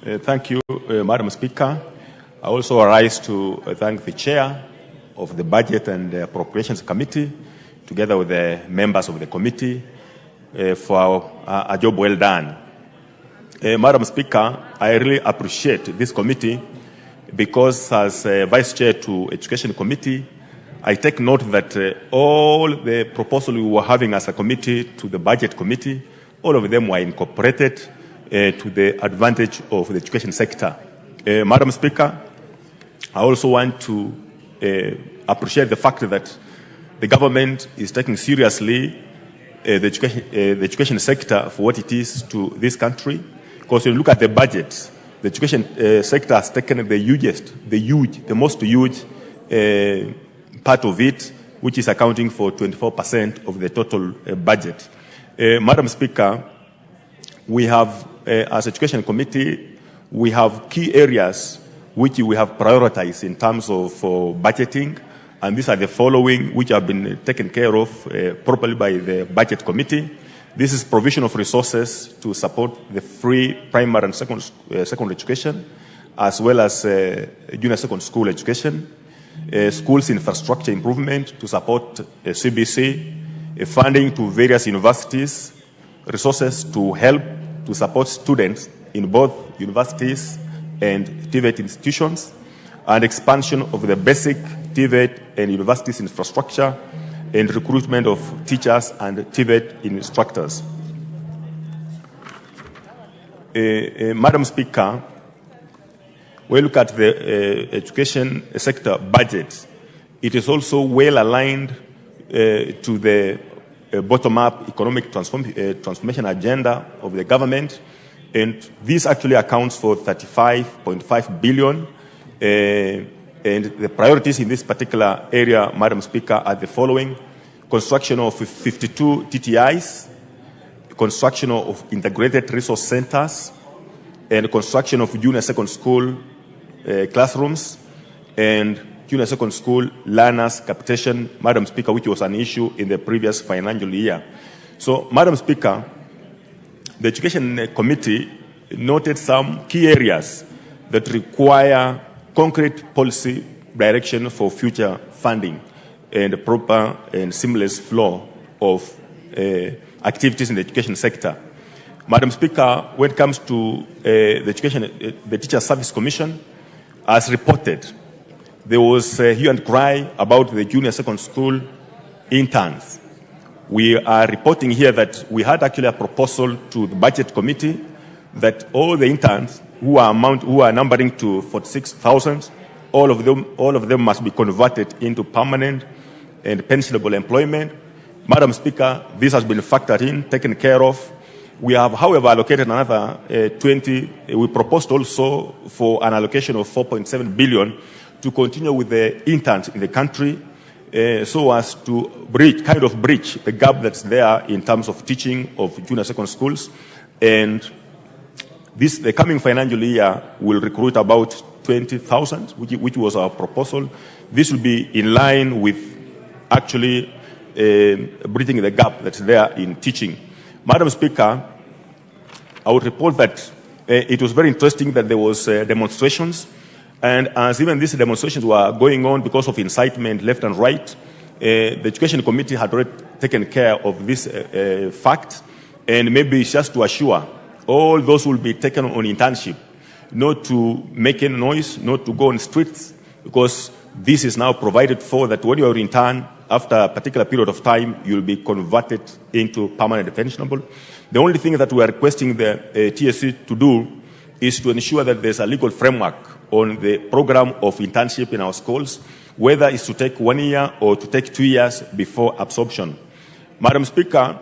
Thank you, Madam Speaker. I also rise to thank the Chair of the Budget and Appropriations Committee, together with the members of the committee, for a job well done. Madam Speaker, I really appreciate this committee because as Vice Chair to Education Committee, I take note that all the proposals we were having as a committee to the Budget Committee, all of them were incorporated to the advantage of the education sector. Madam Speaker, I also want to appreciate the fact that the government is taking seriously the education sector for what it is to this country. Because when you look at the budget, the education sector has taken the most huge part of it, which is accounting for 24% of the total budget. Madam Speaker, we have, as Education Committee, we have key areas which we have prioritized in terms of budgeting, and these are the following, which have been taken care of properly by the Budget Committee. This is provision of resources to support the free primary and secondary education, as well as junior secondary school education, schools infrastructure improvement to support CBC, funding to various universities, resources to help to support students in both universities and TVET institutions, and expansion of the basic TVET and universities infrastructure, and recruitment of teachers and TVET instructors. Madam Speaker, when we look at the education sector budget, it is also well aligned to the bottom-up economic transformation agenda of the government, and this actually accounts for 35.5 billion. And the priorities in this particular area, Madam Speaker, are the following: construction of 52 TTIs, construction of integrated resource centers, and construction of junior secondary school classrooms, and junior secondary school learners capitation, Madam Speaker, which was an issue in the previous financial year. So, Madam Speaker, the Education Committee noted some key areas that require concrete policy direction for future funding and a proper and seamless flow of activities in the education sector. Madam Speaker, when it comes to the Teacher Service Commission, as reported, there was a hue and cry about the junior secondary school interns. We are reporting here that we had actually a proposal to the Budget Committee that all the interns who are numbering to 46,000, all of them must be converted into permanent and pensionable employment. Madam Speaker, this has been factored in, taken care of. We have, however, allocated another 20. We proposed also for an allocation of 4.7 billion to continue with the interns in the country, so as to bridge the gap that's there in terms of teaching of junior secondary schools. And the coming financial year will recruit about 20,000, which was our proposal. This will be in line with actually bridging the gap that's there in teaching. Madam Speaker, I would report that it was very interesting that there was demonstrations, and as even these demonstrations were going on because of incitement left and right, the Education Committee had already taken care of this fact, and maybe it's just to assure all those who will be taken on internship not to make any noise, not to go on streets, because this is now provided for that when you are intern, after a particular period of time, you'll be converted into permanent pensionable. The only thing that we are requesting the TSC to do is to ensure that there's a legal framework on the program of internship in our schools, whether it's to take 1 year or to take 2 years before absorption. Madam Speaker,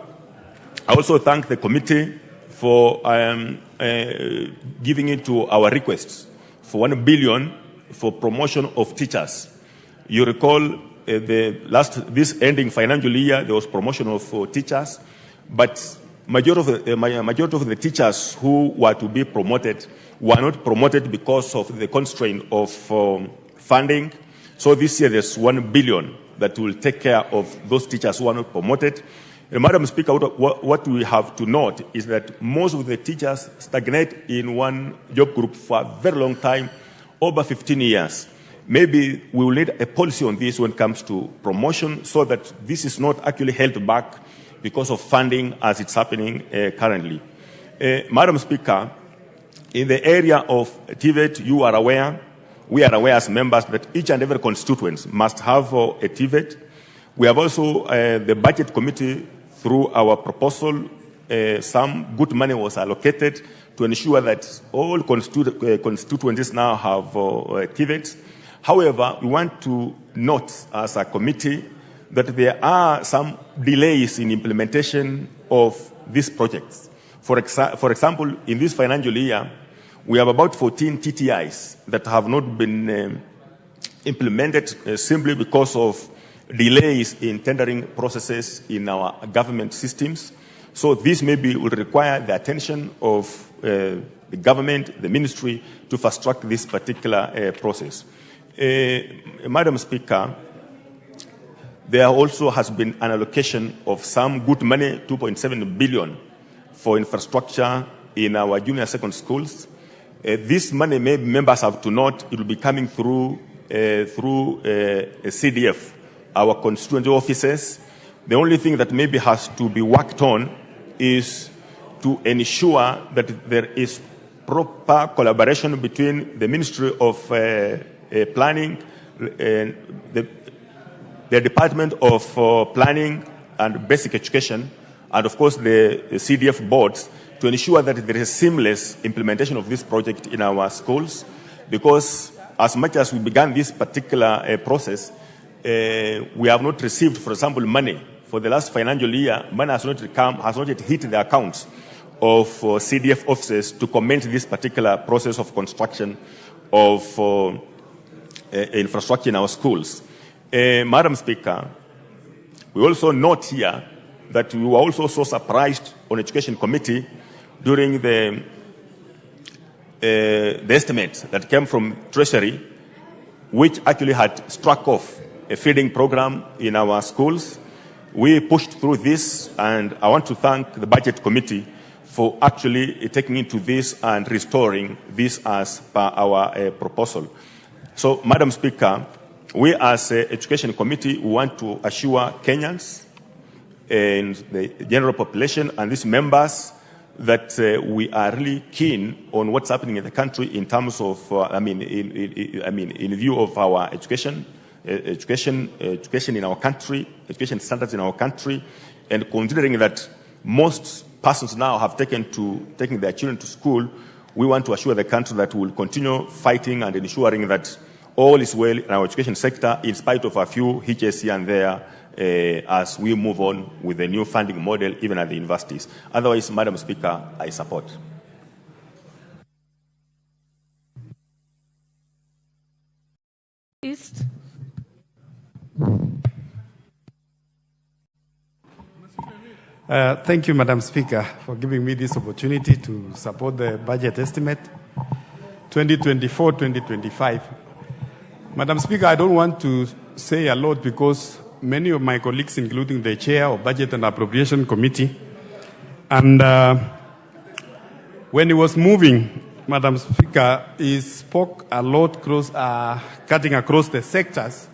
I also thank the committee for giving it to our requests for 1 billion for promotion of teachers. You recall this ending financial year, there was promotion of teachers, but majority of the teachers who were to be promoted were not promoted because of the constraint of funding. So this year there's 1 billion that will take care of those teachers who are not promoted. Madam Speaker, what we have to note is that most of the teachers stagnate in one job group for a very long time, over 15 years. Maybe we will need a policy on this when it comes to promotion so that this is not actually held back because of funding as it's happening currently. Madam Speaker, in the area of TVET, you are aware, we are aware as members that each and every constituent must have a TVET. We have also the budget committee, through our proposal, some good money was allocated to ensure that all constituencies now have TVETs. However, we want to note as a committee that there are some delays in implementation of these projects. For example, in this financial year, we have about 14 TTIs that have not been implemented simply because of delays in tendering processes in our government systems. So this maybe will require the attention of the government, the ministry, to fast-track this particular process. Madam Speaker, there also has been an allocation of some good money, 2.7 billion, for infrastructure in our junior secondary schools. This money, maybe members have to note, it will be coming through a CDF, our constituent offices. The only thing that maybe has to be worked on is to ensure that there is proper collaboration between the Ministry of Planning, the Department of Planning and Basic Education, and of course the CDF boards, to ensure that there is a seamless implementation of this project in our schools. Because as much as we began this particular process, we have not received, for example, money. For the last financial year, money has not yet hit the accounts of CDF offices to commence this particular process of construction of infrastructure in our schools. Madam Speaker, we also note here that we were also so surprised on Education Committee during the estimate that came from Treasury, which actually had struck off a feeding program in our schools. We pushed through this, and I want to thank the Budget Committee for actually taking into this and restoring this as per our proposal. So, Madam Speaker, we as Education Committee want to assure Kenyans and the general population and these members that we are really keen on what's happening in the country in terms of, in view of our education in our country, education standards in our country, and considering that most persons now have taken their children to school, we want to assure the country that we will continue fighting and ensuring that all is well in our education sector, in spite of a few hitches here and there, as we move on with the new funding model, even at the universities. Otherwise, Madam Speaker, I support. East. Thank you, Madam Speaker, for giving me this opportunity to support the budget estimate 2024-2025. Madam Speaker, I don't want to say a lot because many of my colleagues, including the chair of Budget and Appropriation Committee, and when he was moving, Madam Speaker, he spoke a lot cutting across the sectors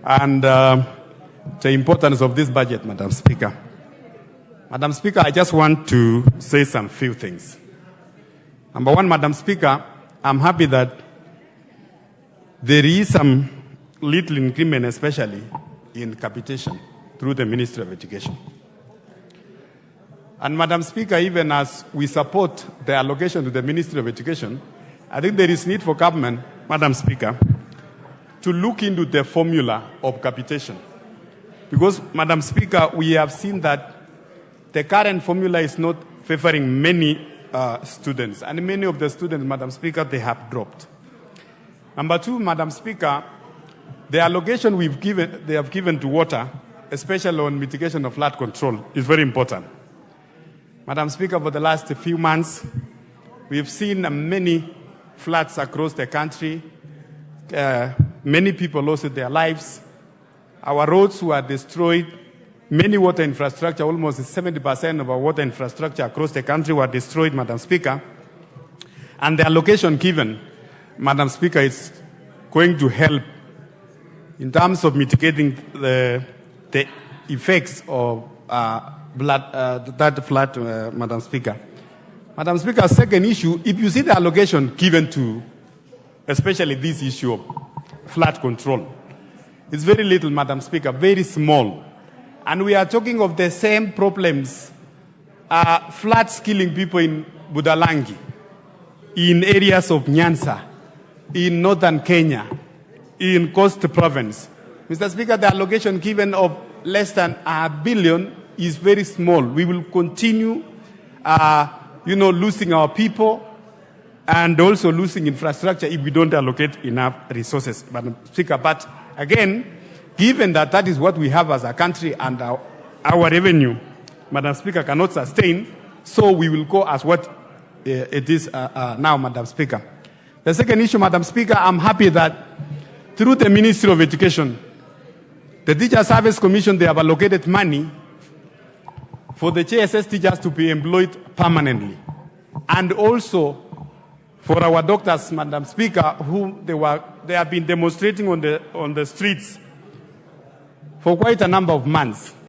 and the importance of this budget, Madam Speaker. Madam Speaker, I just want to say some few things. Number one, Madam Speaker, I'm happy that there is some little increment, especially in capitation, through the Ministry of Education. And Madam Speaker, even as we support the allocation to the Ministry of Education, I think there is need for government, Madam Speaker, to look into the formula of capitation. Because, Madam Speaker, we have seen that the current formula is not favoring many students. And many of the students, Madam Speaker, they have dropped. Number two, Madam Speaker, the allocation they have given to water, especially on mitigation of flood control, is very important. Madam Speaker, for the last few months, we've seen many floods across the country. Many people lost their lives. Our roads were destroyed. many water infrastructure, almost 70% of our water infrastructure across the country were destroyed, Madam Speaker. And the allocation given, Madam Speaker, is going to help in terms of mitigating the effects of that flood, Madam Speaker. Madam Speaker, second issue, if you see the allocation given to, especially this issue of flood control, it's very little, Madam Speaker, very small. And we are talking of the same problems, floods killing people in Budalangi, in areas of Nyanza, in northern Kenya, in Coast Province. Mr. Speaker, the allocation given of less than $1 billion is very small. We will continue, losing our people and also losing infrastructure if we don't allocate enough resources, Madam Speaker. But again, given that that is what we have as a country and our revenue, Madam Speaker, cannot sustain, so we will go as what it is now, Madam Speaker. The second issue, Madam Speaker, I'm happy that through the Ministry of Education, the Teacher Service Commission, they have allocated money for the JSS teachers to be employed permanently. And also for our doctors, Madam Speaker, who they have been demonstrating on the streets for quite a number of months.